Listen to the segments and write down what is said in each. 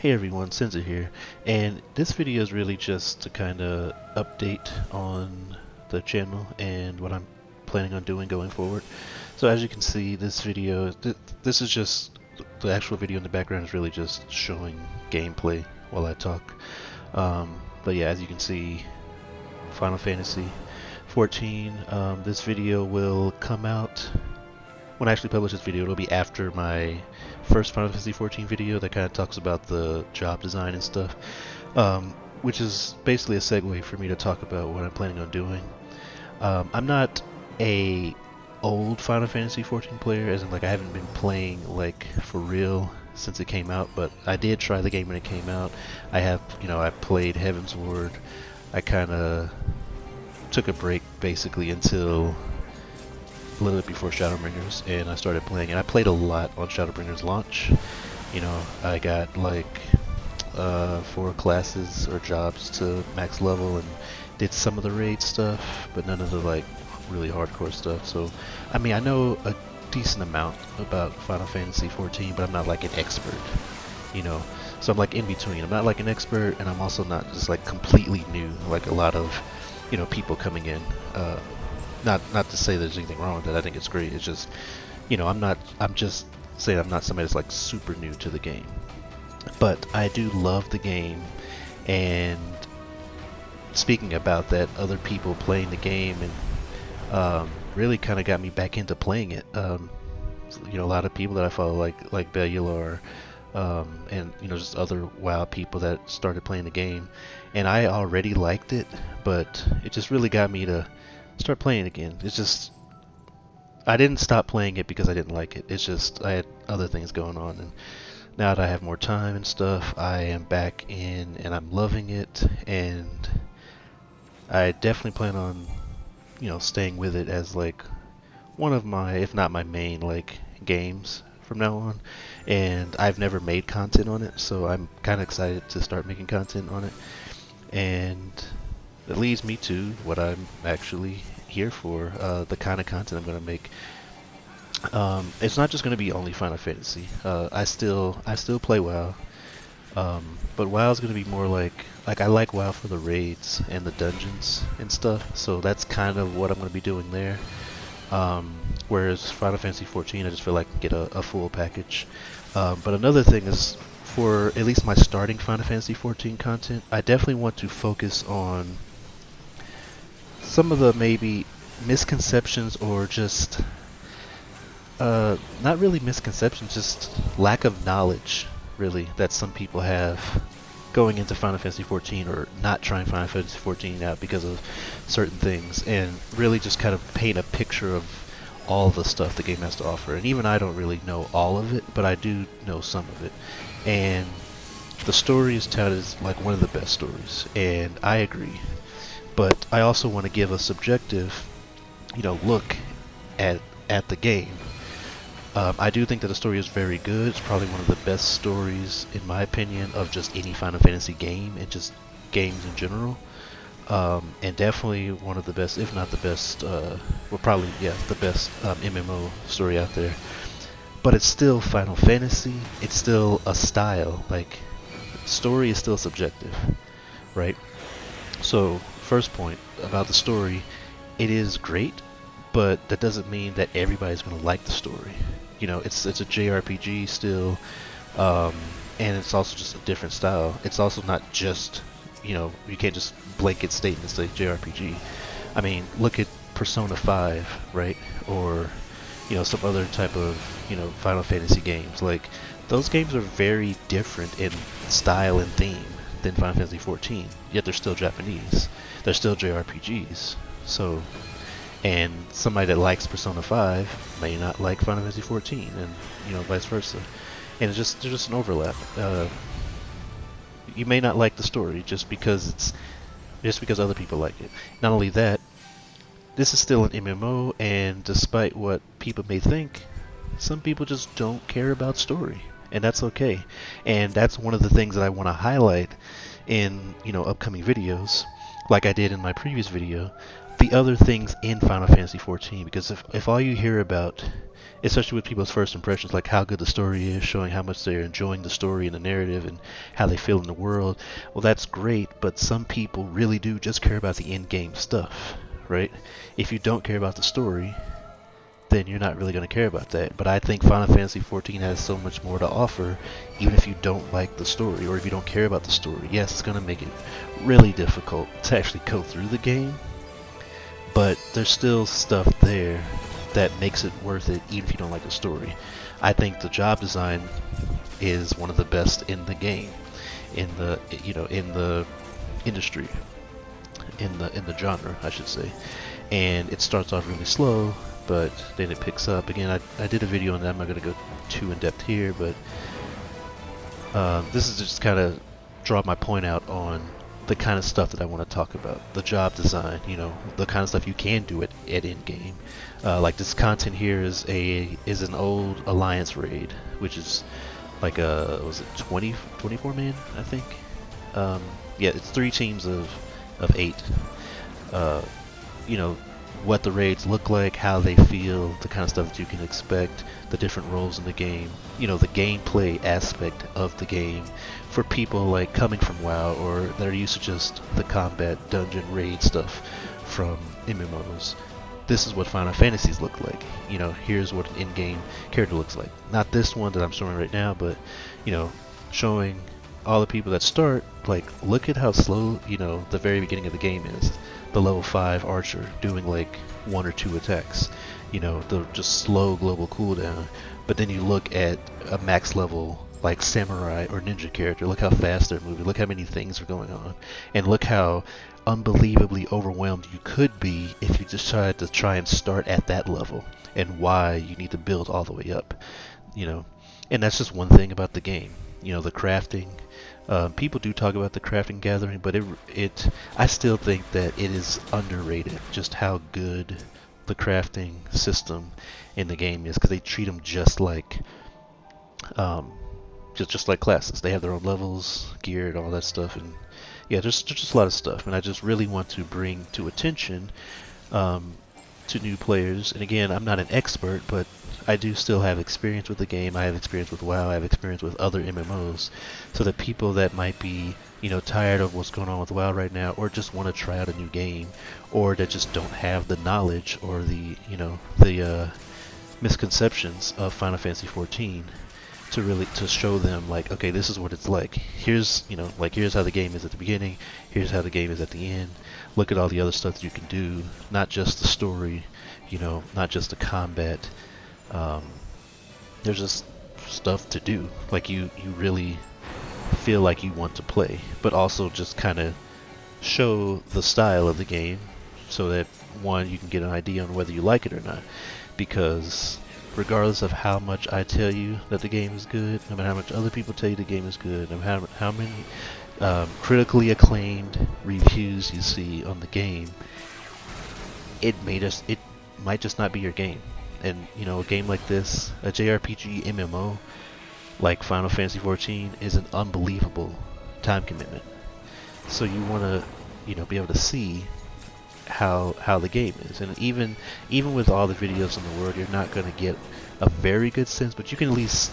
Hey everyone, Sensor here, and this video is really just to kind of update on the channel and what I'm planning on doing going forward. So as you can see, this video, this is just, the actual video in the background is really just showing gameplay while I talk. But yeah, as you can see, Final Fantasy 14, this video will come out. When I actually publish this video, it'll be after my first Final Fantasy 14 video that kind of talks about the job design and stuff, which is basically a segue for me to talk about what I'm planning on doing. I'm not a old Final Fantasy 14 player, as in like I haven't been playing like for real since it came out, but I did try the game when it came out. I have, I played Heavensward. I kind of took a break basically until a little bit before Shadowbringers, and I started playing, and I played a lot on Shadowbringers launch. I got like 4 classes or jobs to max level and did some of the raid stuff, but none of the like really hardcore stuff. So I mean, I know a decent amount about Final Fantasy 14, but I'm not like an expert, so I'm like in between. I'm not like an expert, and I'm also not just like completely new like a lot of people coming in. Not to say there's anything wrong with it. I think it's great. It's just, I'm just saying I'm not somebody that's like super new to the game. But I do love the game, and speaking about that, other people playing the game and really kind of got me back into playing it. A lot of people that I follow, like Bellular, and just other WoW people that started playing the game, and I already liked it, but it just really got me to start playing again. It's just, I didn't stop playing it because I didn't like it. It's just I had other things going on, and now that I have more time and stuff, I am back in and I'm loving it, and I definitely plan on staying with it as like one of my, if not my main, like games from now on. And I've never made content on it, so I'm kind of excited to start making content on it. And it leads me to what I'm actually here for, the kind of content I'm going to make. It's not just going to be only Final Fantasy. I still play WoW, but WoW is going to be more like I like WoW for the raids and the dungeons and stuff. So that's kind of what I'm going to be doing there. Whereas Final Fantasy 14, I just feel like I can get a full package. But another thing is, for at least my starting Final Fantasy 14 content, I definitely want to focus on some of the maybe misconceptions, or just not really misconceptions, just lack of knowledge really that some people have going into Final Fantasy 14, or not trying Final Fantasy 14 out because of certain things, and really just kind of paint a picture of all the stuff the game has to offer. And even I don't really know all of it, but I do know some of it. And the story is touted as like one of the best stories, and I agree. But I also want to give a subjective, look at the game. I do think that the story is very good. It's probably one of the best stories, in my opinion, of just any Final Fantasy game, and just games in general. And definitely one of the best, if not the best, probably, yeah, the best MMO story out there. But it's still Final Fantasy. It's still a style. Like, story is still subjective, right? So, first point about the story, it is great, but that doesn't mean that everybody's going to like the story. It's a JRPG still, and it's also just a different style. It's also not just, you can't just blanket statements like JRPG. I mean, look at Persona 5, right? Or, some other type of, Final Fantasy games. Like, those games are very different in style and theme than Final Fantasy 14, yet they're still Japanese. They're still JRPGs. So, and somebody that likes Persona 5 may not like Final Fantasy 14, and vice versa. And there's just an overlap. You may not like the story just because other people like it. Not only that, this is still an MMO, and despite what people may think, some people just don't care about story, and that's okay. And that's one of the things that I want to highlight in upcoming videos, like I did in my previous video. the other things in Final Fantasy 14, because if all you hear about, especially with people's first impressions, like how good the story is, showing how much they're enjoying the story and the narrative and how they feel in the world, well, that's great, but some people really do just care about the in-game stuff, right? If you don't care about the story, then you're not really going to care about that. But I think Final Fantasy 14 has so much more to offer, even if you don't like the story or if you don't care about the story. Yes, it's going to make it really difficult to actually go through the game, but there's still stuff there that makes it worth it even if you don't like the story. I think the job design is one of the best in the game, in the in the industry, in the genre, I should say. And it starts off really slow, but then it picks up. Again, I did a video on that. I'm not going to go too in depth here, but this is just kind of draw my point out on the kind of stuff that I want to talk about. The job design, the kind of stuff you can do at end game. Like this content here is an old Alliance raid, which is like was it 24 man, I think. Yeah, it's 3 teams of 8. What the raids look like, how they feel, the kind of stuff that you can expect, the different roles in the game, the gameplay aspect of the game for people like coming from WoW or that are used to just the combat, dungeon, raid stuff from MMOs. This is what Final Fantasies look like. Here's what an in-game character looks like. Not this one that I'm showing right now, but showing all the people that start, like, look at how slow, the very beginning of the game is. The level 5 archer doing like 1 or 2 attacks, the just slow global cooldown. But then you look at a max level like samurai or ninja character, look how fast they're moving, look how many things are going on, and look how unbelievably overwhelmed you could be if you just tried to and start at that level, and why you need to build all the way up. And that's just one thing about the game. The crafting. People do talk about the crafting gathering, but I still think that it is underrated just how good the crafting system in the game is, because they treat them just like just like classes. They have their own levels, gear, and all that stuff, and yeah, just a lot of stuff. And I just really want to bring to attention to new players. And again, I'm not an expert, but I do still have experience with the game. I have experience with WoW. I have experience with other MMOs, so that people that might be, tired of what's going on with WoW right now, or just want to try out a new game, or that just don't have the knowledge or the, the misconceptions of Final Fantasy 14, to show them like, okay, this is what it's like. Here's, here's how the game is at the beginning. Here's how the game is at the end. Look at all the other stuff that you can do, not just the story, not just the combat. There's just stuff to do. Like you really feel like you want to play, but also just kind of show the style of the game, so that one, you can get an idea on whether you like it or not. Because regardless of how much I tell you that the game is good, no matter how much other people tell you the game is good, no matter how many critically acclaimed reviews you see on the game, it might just not be your game. And a game like this, a JRPG MMO like Final Fantasy 14, is an unbelievable time commitment. So you want to, be able to see how the game is. And even with all the videos in the world, you're not going to get a very good sense, but you can at least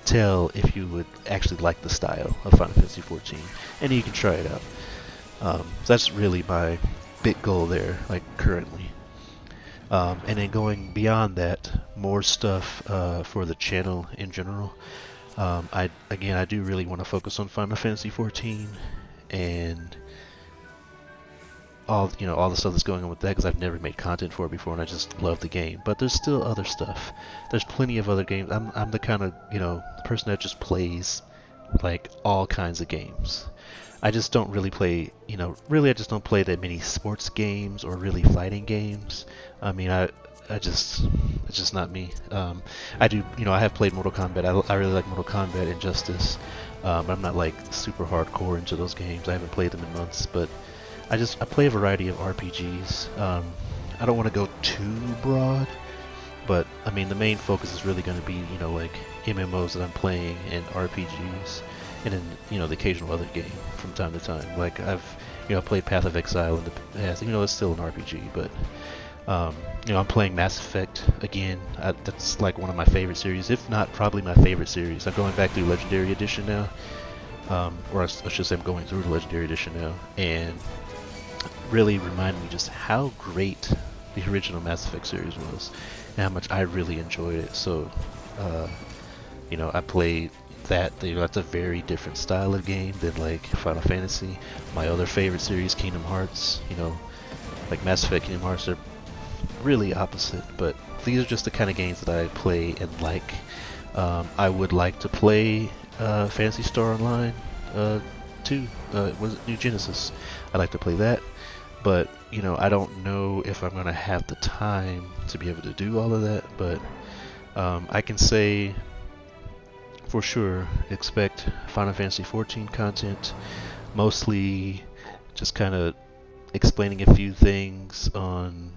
tell if you would actually like the style of Final Fantasy 14, and you can try it out. So that's really my big goal there, like currently. And then going beyond that, more stuff for the channel in general. I do really want to focus on Final Fantasy 14 and all the stuff that's going on with that, because I've never made content for it before, and I just love the game. But there's still other stuff. There's plenty of other games. I'm the kind of person that just plays like all kinds of games. I just don't really play, I just don't play that many sports games or really fighting games. I mean, it's just not me. I do, I have played Mortal Kombat. I really like Mortal Kombat, Injustice, but I'm not like super hardcore into those games. I haven't played them in months, but I play a variety of RPGs. I don't want to go too broad, but I mean, the main focus is really going to be, like MMOs that I'm playing and RPGs. And then, the occasional other game from time to time. Like, I've I played Path of Exile in the past. It's still an RPG, but I'm playing Mass Effect again. That's like one of my favorite series, if not probably my favorite series. I'm going back through Legendary Edition now, or I should say I'm going through the Legendary Edition now, and really reminded me just how great the original Mass Effect series was, and how much I really enjoyed it. So, I played that. That's a very different style of game than like Final Fantasy. My other favorite series, Kingdom Hearts. Like Mass Effect, Kingdom Hearts, they're really opposite, but these are just the kind of games that I play and like. I would like to play Phantasy Star Online 2. Was it New Genesis? I'd like to play that, but I don't know if I'm gonna have the time to be able to do all of that. But I can say for sure expect Final Fantasy 14 content, mostly just kind of explaining a few things on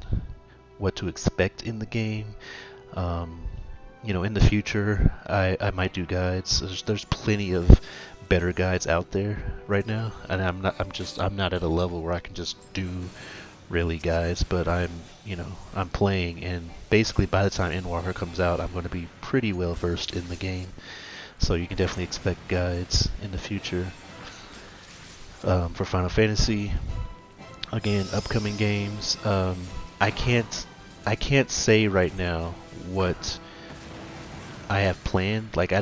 what to expect in the game. In the future, I might do guides. There's plenty of better guides out there right now, and I'm not at a level where I can just do really guides. But I'm playing, and basically by the time Endwalker comes out, I'm going to be pretty well versed in the game. So you can definitely expect guides in the future for Final Fantasy. Again, upcoming games. I can't say right now what I have planned. Like I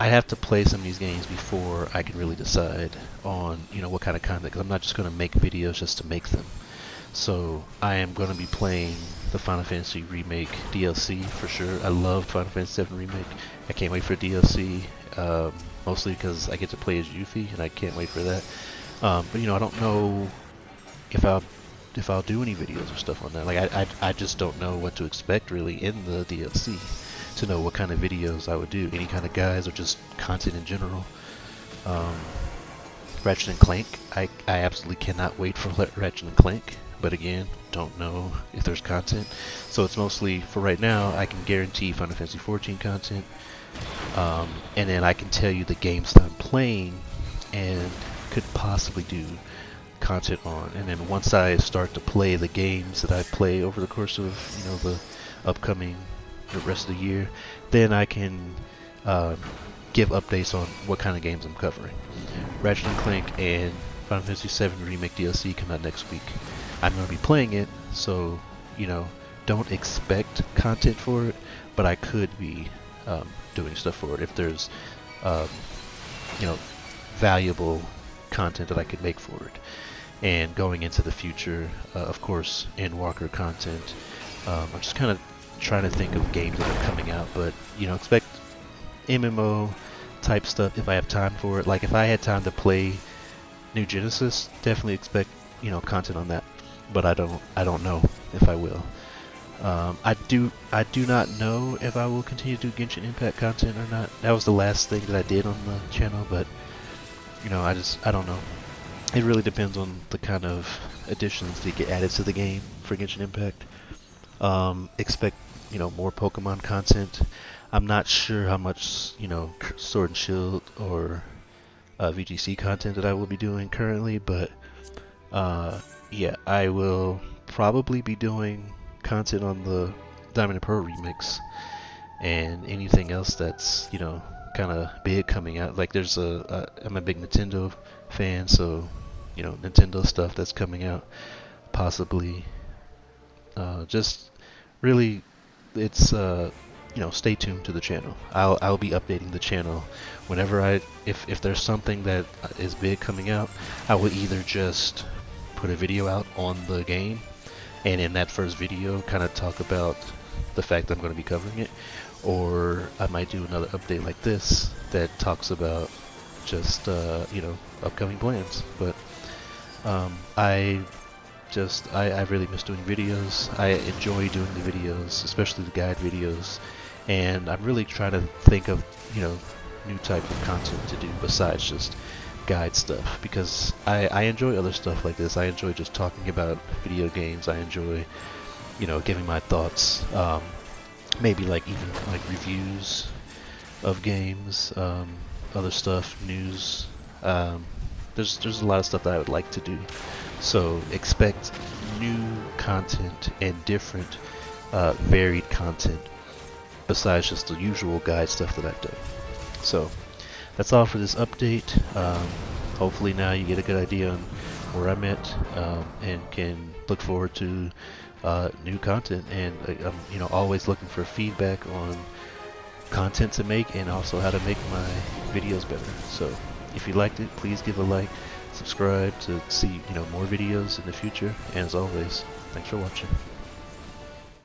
have to play some of these games before I can really decide on what kind of content. Because I'm not just going to make videos just to make them. So I am going to be playing the Final Fantasy Remake DLC for sure. I loved Final Fantasy VII Remake. I can't wait for DLC. Mostly because I get to play as Yuffie, and I can't wait for that. But I don't know if I'll do any videos or stuff on that. Like I just don't know what to expect really in the DLC to know what kind of videos I would do. Any kind of guides or just content in general. Ratchet and Clank. I absolutely cannot wait for Ratchet and Clank. But again, don't know if there's content. So it's mostly, for right now, I can guarantee Final Fantasy 14 content. And then I can tell you the games that I'm playing and could possibly do content on. And then once I start to play the games that I play over the course of the upcoming the rest of the year, then I can give updates on what kind of games I'm covering. Ratchet and Clank and Final Fantasy VII Remake DLC come out next week. I'm going to be playing it, so don't expect content for it, but I could be doing stuff for it if there's valuable content that I could make for it. And going into the future, of course, Endwalker content. I'm just kind of trying to think of games that are coming out, but expect MMO type stuff if I have time for it. Like if I had time to play New Genesis, definitely expect content on that. But I don't know if I will. I do not know if I will continue to do Genshin Impact content or not. That was the last thing that I did on the channel, but I don't know. It really depends on the kind of additions that get added to the game for Genshin Impact. Expect more Pokemon content. I'm not sure how much Sword and Shield or VGC content that I will be doing currently, but yeah, I will probably be doing content on the Diamond and Pearl remix and anything else that's kind of big coming out. Like I'm a big Nintendo fan, so Nintendo stuff that's coming out, possibly. Just really, it's stay tuned to the channel. I'll be updating the channel whenever if there's something that is big coming out. I will either just put a video out on the game, and in that first video kind of talk about the fact that I'm going to be covering it, or I might do another update like this that talks about just upcoming plans. But I really miss doing videos. I enjoy doing the videos, especially the guide videos, and I'm really trying to think of new type of content to do besides just guide stuff, because I enjoy other stuff like this. I enjoy just talking about video games. I enjoy giving my thoughts, maybe like even like reviews of games, other stuff, news, that there's a lot of stuff that I would like to do. So expect new content and different, varied content besides just the usual guide stuff that I've done. So that's all for this update. Hopefully now you get a good idea on where I'm at, and can look forward to new content. And I'm always looking for feedback on content to make and also how to make my videos better. So if you liked it, please give a like, subscribe to see more videos in the future. And as always, thanks for watching.